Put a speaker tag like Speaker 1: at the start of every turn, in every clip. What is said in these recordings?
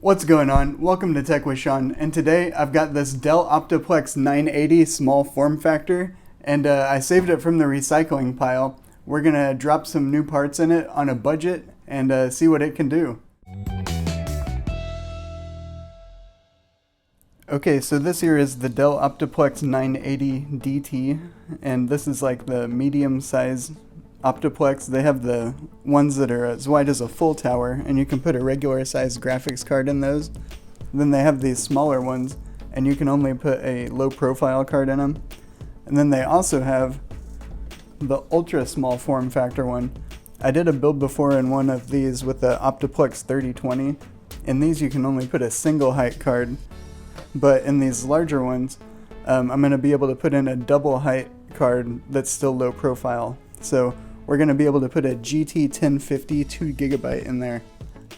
Speaker 1: What's going on? Welcome to Tech with Sean, and today I've got this Dell Optiplex 980 small form factor, and I saved it from the recycling pile. We're gonna drop some new parts in it on a budget and see what it can do. Okay, so this here is the Dell Optiplex 980 DT, and this is like the medium size Optiplex. They have the ones that are as wide as a full tower, and you can put a regular size graphics card in those. Then they have these smaller ones, and you can only put a low profile card in them. And then they also have the ultra small form factor one. I did a build before in one of these with the Optiplex 3020. In these you can only put a single height card, but in these larger ones, I'm going to be able to put in a double height card that's still low profile. So we're going to be able to put a GT1050 2GB in there.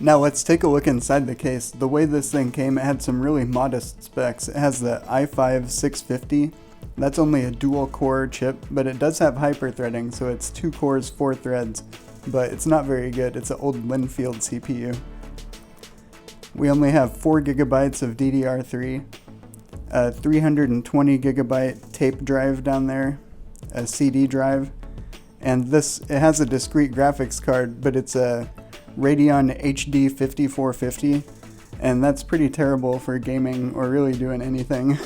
Speaker 1: Now let's take a look inside the case. The way this thing came, it had some really modest specs. It has the i5 650. That's only a dual core chip, but it does have hyper-threading, so it's 2 cores, 4 threads. But it's not very good. It's an old Linfield CPU. We only have 4GB of DDR3, a 320GB tape drive down there, a CD drive, and it has a discrete graphics card, but it's a Radeon HD 5450, and that's pretty terrible for gaming or really doing anything.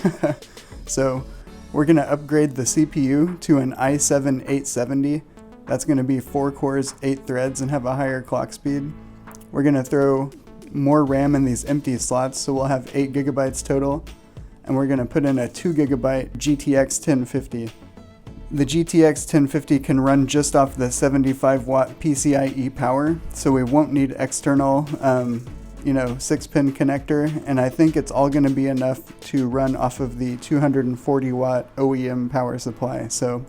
Speaker 1: So we're going to upgrade the CPU to an i7 870. That's going to be 4 cores, 8 threads, and have a higher clock speed. We're going to throw more RAM in these empty slots, so we'll have 8GB total, and we're going to put in a 2GB GTX 1050. The GTX 1050 can run just off the 75 watt PCIe power, so we won't need external 6-pin connector, and I think it's all going to be enough to run off of the 240 watt OEM power supply. So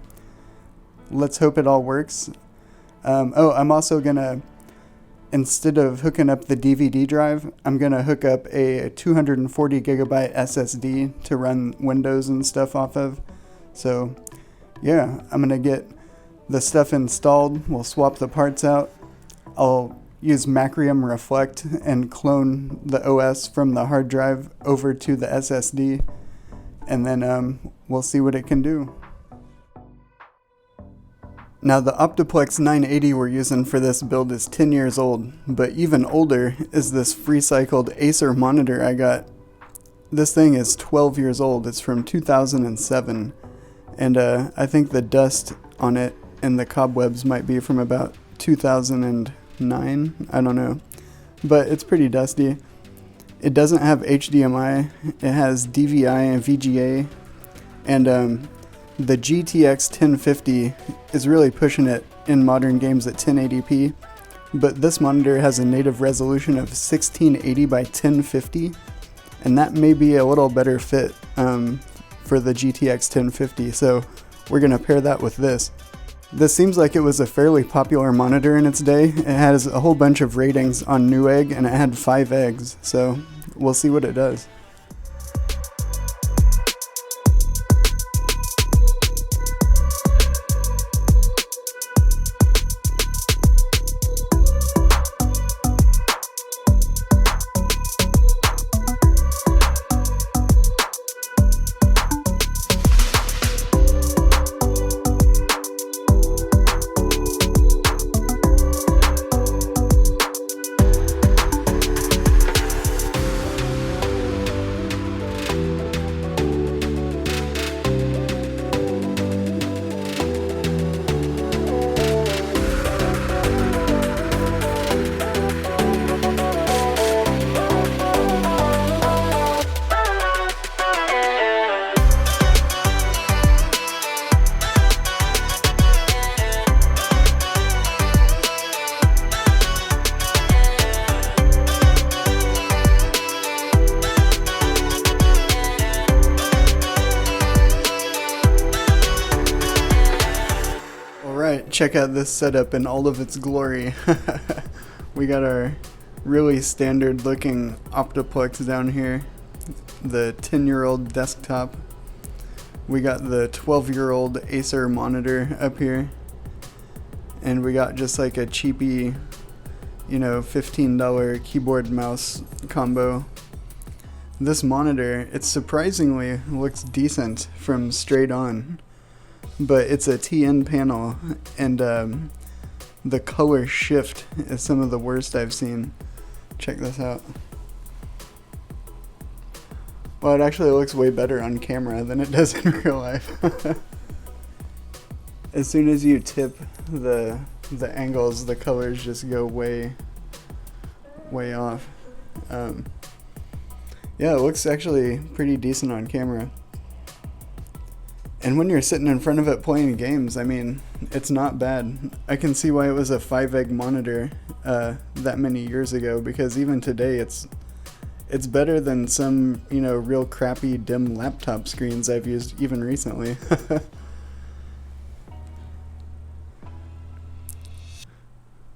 Speaker 1: let's hope it all works. I'm also going to, instead of hooking up the DVD drive, I'm going to hook up a 240GB SSD to run Windows and stuff off of. So yeah, I'm going to get the stuff installed. We'll swap the parts out. I'll use Macrium Reflect and clone the OS from the hard drive over to the SSD, and then we'll see what it can do. Now the Optiplex 980 we're using for this build is 10 years old, but even older is this free-cycled Acer monitor I got. This thing is 12 years old. It's from 2007. And I think the dust on it and the cobwebs might be from about 2009, I don't know. But it's pretty dusty. It doesn't have HDMI, it has DVI and VGA, and the GTX 1050 is really pushing it in modern games at 1080p. But this monitor has a native resolution of 1680 by 1050, and that may be a little better fit for the GTX 1050, so we're going to pair that with this. This seems like it was a fairly popular monitor in its day. It has a whole bunch of ratings on Newegg, and it had 5 eggs, so we'll see what it does. Check out this setup in all of its glory. We got our really standard looking Optiplex down here, the 10-year-old desktop. We got the 12-year-old Acer monitor up here, and we got just like a cheapy you know, $15 keyboard mouse combo. This monitor, it surprisingly looks decent from straight on, but it's a TN panel, and the color shift is some of the worst I've seen. Check this out. Well, it actually looks way better on camera than it does in real life. As soon as you tip the angles, the colors just go way off. Yeah, it looks actually pretty decent on camera. And when you're sitting in front of it playing games, I mean, it's not bad. I can see why it was a 5-egg monitor that many years ago, because even today it's better than some, you know, real crappy dim laptop screens I've used even recently.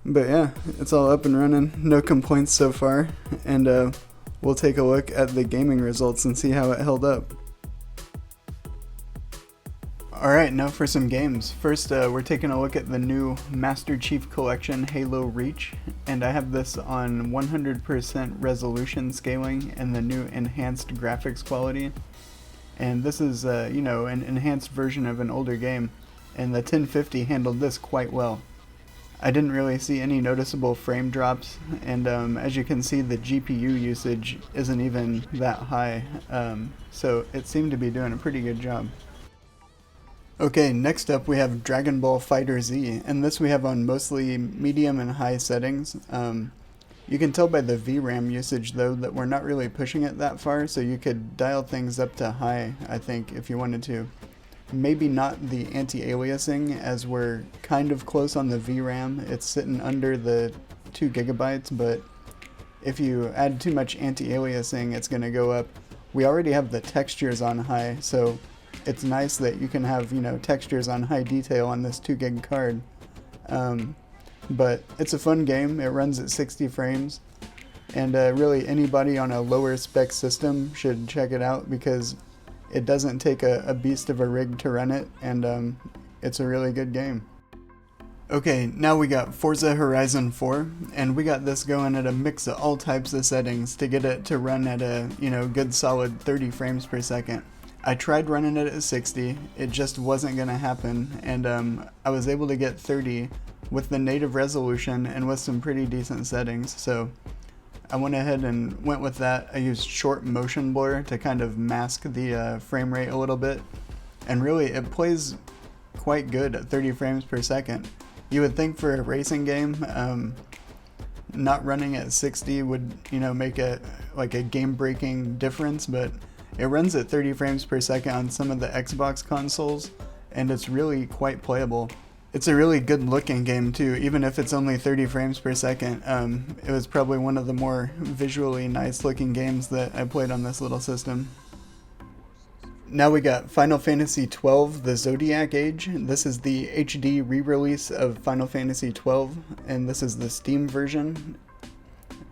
Speaker 1: But yeah, it's all up and running, no complaints so far, and we'll take a look at the gaming results and see how it held up. Alright, now for some games. First, we're taking a look at the new Master Chief Collection Halo Reach, and I have this on 100% resolution scaling and the new enhanced graphics quality. And this is, you know, an enhanced version of an older game, and the 1050 handled this quite well. I didn't really see any noticeable frame drops, and as you can see, the GPU usage isn't even that high, so it seemed to be doing a pretty good job. Okay, next up we have Dragonball FighterZ, and this we have on mostly medium and high settings. You can tell by the VRAM usage though that we're not really pushing it that far, so you could dial things up to high, I think, if you wanted to. Maybe not the anti-aliasing, as we're kind of close on the VRAM. It's sitting under the 2 gigabytes, but if you add too much anti-aliasing, it's going to go up. We already have the textures on high, so it's nice that you can have, you know, textures on high detail on this 2 gig card. But it's a fun game. It runs at 60 frames, and really anybody on a lower spec system should check it out, because it doesn't take a beast of a rig to run it, and it's a really good game. Okay, now we got Forza Horizon 4, and we got this going at a mix of all types of settings to get it to run at a, you know, good solid 30 frames per second. I tried running it at 60, it just wasn't gonna happen, and I was able to get 30 with the native resolution and with some pretty decent settings, so I went ahead and went with that. I used short motion blur to kind of mask the frame rate a little bit, and really it plays quite good at 30 frames per second. You would think for a racing game, not running at 60 would, you know, make it like a game-breaking difference, but it runs at 30 frames per second on some of the Xbox consoles, and it's really quite playable. It's a really good looking game too, even if it's only 30 frames per second. It was probably one of the more visually nice looking games that I played on this little system. Now we got Final Fantasy XII, the Zodiac Age. This is the HD re-release of Final Fantasy XII, and this is the Steam version.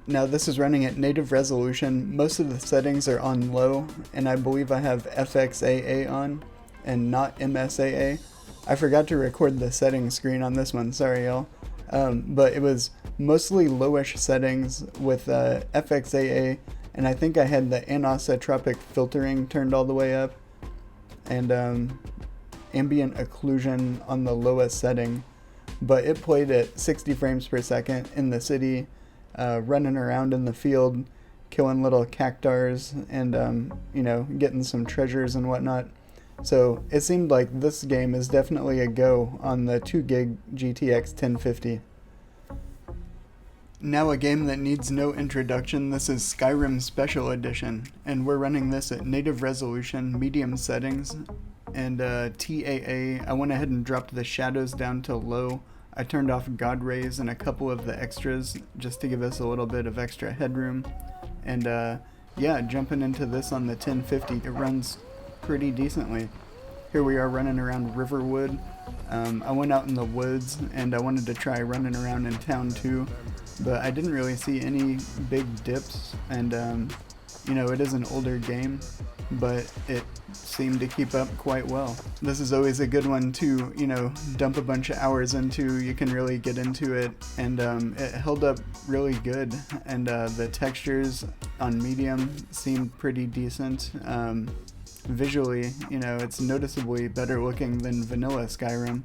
Speaker 1: Now this is running at native resolution. Most of the settings are on low, and I believe I have FXAA on and not MSAA. I forgot to record the settings screen on this one, sorry y'all. But it was mostly lowish settings with FXAA, and I think I had the anisotropic filtering turned all the way up, and ambient occlusion on the lowest setting. But it played at 60 frames per second in the city, running around in the field, killing little cactars, and you know, getting some treasures and whatnot. So it seemed like this game is definitely a go on the 2 gig GTX 1050. Now a game that needs no introduction, this is Skyrim Special Edition, and we're running this at native resolution, medium settings, and TAA. I went ahead and dropped the shadows down to low. I turned off God Rays and a couple of the extras just to give us a little bit of extra headroom. And yeah, jumping into this on the 1050, it runs pretty decently. Here we are running around Riverwood. I went out in the woods and I wanted to try running around in town too, but I didn't really see any big dips, and you know, it is an older game, but it seemed to keep up quite well. This is always a good one to, you know, dump a bunch of hours into. You can really get into it, and it held up really good, and the textures on medium seemed pretty decent. Visually, you know, it's noticeably better looking than vanilla Skyrim.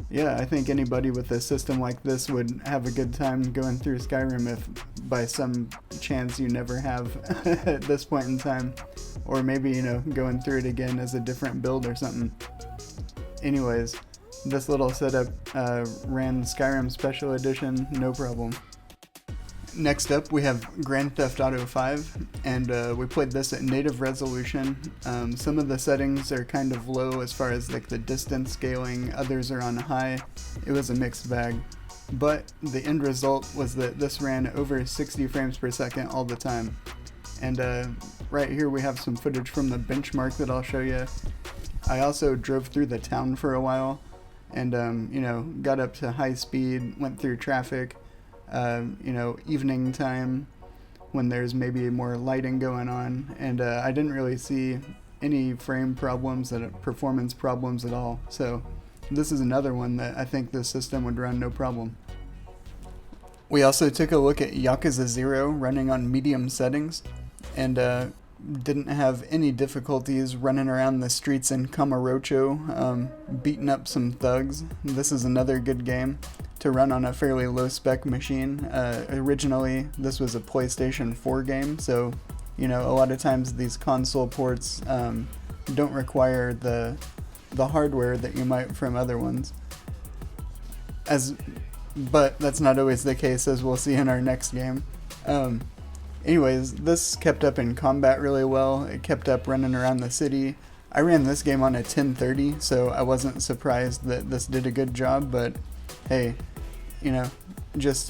Speaker 1: Yeah, I think anybody with a system like this would have a good time going through Skyrim if by some chance you never have at this point in time. Or maybe, you know, going through it again as a different build or something. Anyways, this little setup ran Skyrim Special Edition, no problem. Next up, we have Grand Theft Auto 5, and we played this at native resolution. Some of the settings are kind of low as far as like the distance scaling, others are on high. It was a mixed bag, but the end result was that this ran over 60 frames per second all the time. And right here we have some footage from the benchmark that I'll show you. I also drove through the town for a while, and you know, got up to high speed, went through traffic. You know, evening time when there's maybe more lighting going on, and I didn't really see any frame problems, performance problems at all. So this is another one that I think this system would run no problem. We also took a look at Yakuza 0 running on medium settings, and didn't have any difficulties running around the streets in Kamurocho, beating up some thugs. This is another good game to run on a fairly low spec machine. Originally this was a PlayStation 4 game, so you know, a lot of times these console ports don't require the hardware that you might from other ones. But that's not always the case, as we'll see in our next game. Anyways, this kept up in combat really well. It kept up running around the city. I ran this game on a 1030, so I wasn't surprised that this did a good job, but hey, you know, just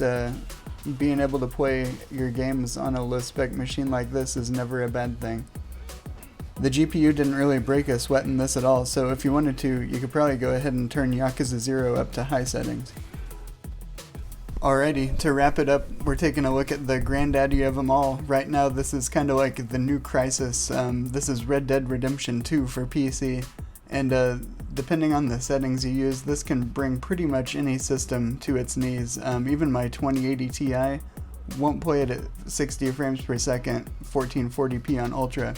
Speaker 1: being able to play your games on a low spec machine like this is never a bad thing. The GPU didn't really break a sweat in this at all, so if you wanted to, you could probably go ahead and turn Yakuza 0 up to high settings. Alrighty, to wrap it up, we're taking a look at the granddaddy of them all. Right now, this is kind of like the new Crisis. This is Red Dead Redemption 2 for PC, and depending on the settings you use, this can bring pretty much any system to its knees. Even my 2080 Ti won't play it at 60 frames per second, 1440p on Ultra.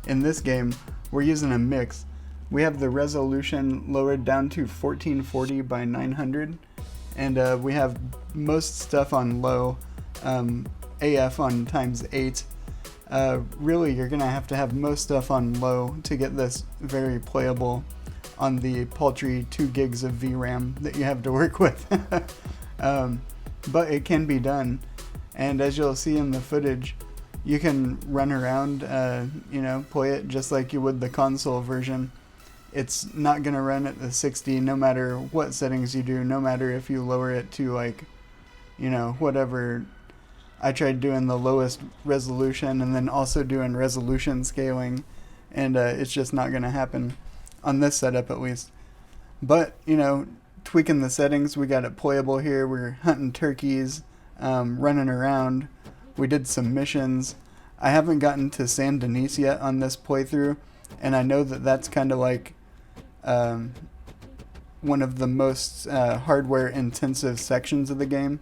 Speaker 1: In this game, we're using a mix. We have the resolution lowered down to 1440 by 900, and we have most stuff on low, AF on ×8. Really, you're gonna have to have most stuff on low to get this very playable on the paltry 2 gigs of VRAM that you have to work with. But it can be done, and as you'll see in the footage, you can run around, you know, play it just like you would the console version. It's not gonna run at the 60 no matter what settings you do, no matter if you lower it to, like, you know, whatever. I tried doing the lowest resolution and then also doing resolution scaling, and it's just not gonna happen on this setup at least. But, you know, tweaking the settings, we got it playable here. We're hunting turkeys, running around. We did some missions. I haven't gotten to San Denis yet on this playthrough, and I know that that's kind of like one of the most hardware intensive sections of the game.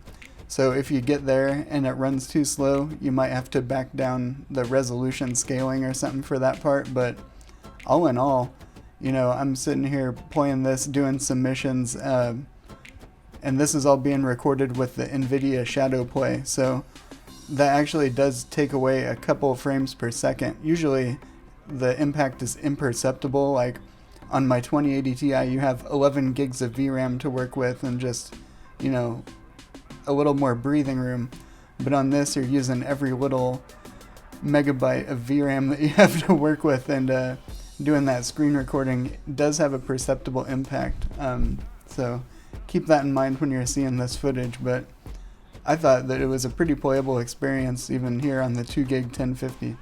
Speaker 1: So if you get there and it runs too slow, you might have to back down the resolution scaling or something for that part. But all in all, you know, I'm sitting here playing this, doing some missions, and this is all being recorded with the NVIDIA Shadow Play, so that actually does take away a couple frames per second. Usually the impact is imperceptible. Like on my 2080 Ti, you have 11 gigs of VRAM to work with and just, you know, a little more breathing room. But on this, you're using every little megabyte of VRAM that you have to work with, and doing that screen recording does have a perceptible impact. So keep that in mind when you're seeing this footage, but I thought that it was a pretty playable experience even here on the 2 gig 1050.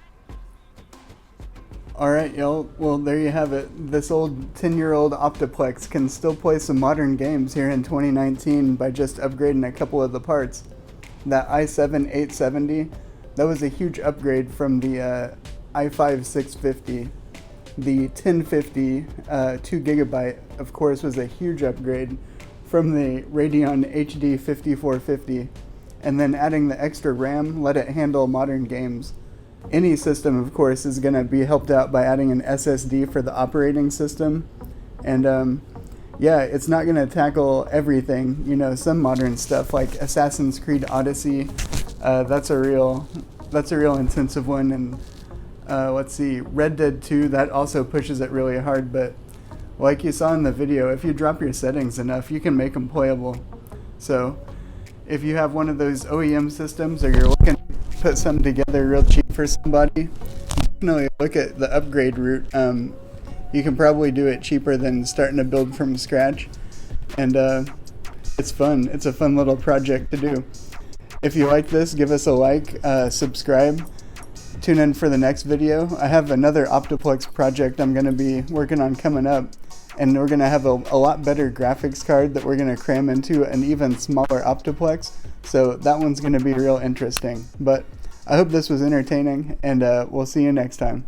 Speaker 1: Alright y'all, well there you have it. This old 10-year-old Optiplex can still play some modern games here in 2019 by just upgrading a couple of the parts. That i7 870, that was a huge upgrade from the i5 650. The 1050 2GB, of course, was a huge upgrade from the Radeon HD 5450, and then adding the extra RAM let it handle modern games. Any system, of course, is going to be helped out by adding an SSD for the operating system, and yeah, it's not going to tackle everything. You know, some modern stuff like Assassin's Creed Odyssey, that's a real intensive one, and let's see, Red Dead 2, that also pushes it really hard, but like you saw in the video, if you drop your settings enough, you can make them playable. So if you have one of those OEM systems, or you're looking to put something together real cheap for somebody, definitely look at the upgrade route. You can probably do it cheaper than starting to build from scratch, and it's fun. It's a fun little project to do. If you like this, give us a like, subscribe. Tune in for the next video. I have another Optiplex project I'm going to be working on coming up, and we're going to have a lot better graphics card that we're going to cram into an even smaller Optiplex, so that one's going to be real interesting. But I hope this was entertaining, and we'll see you next time.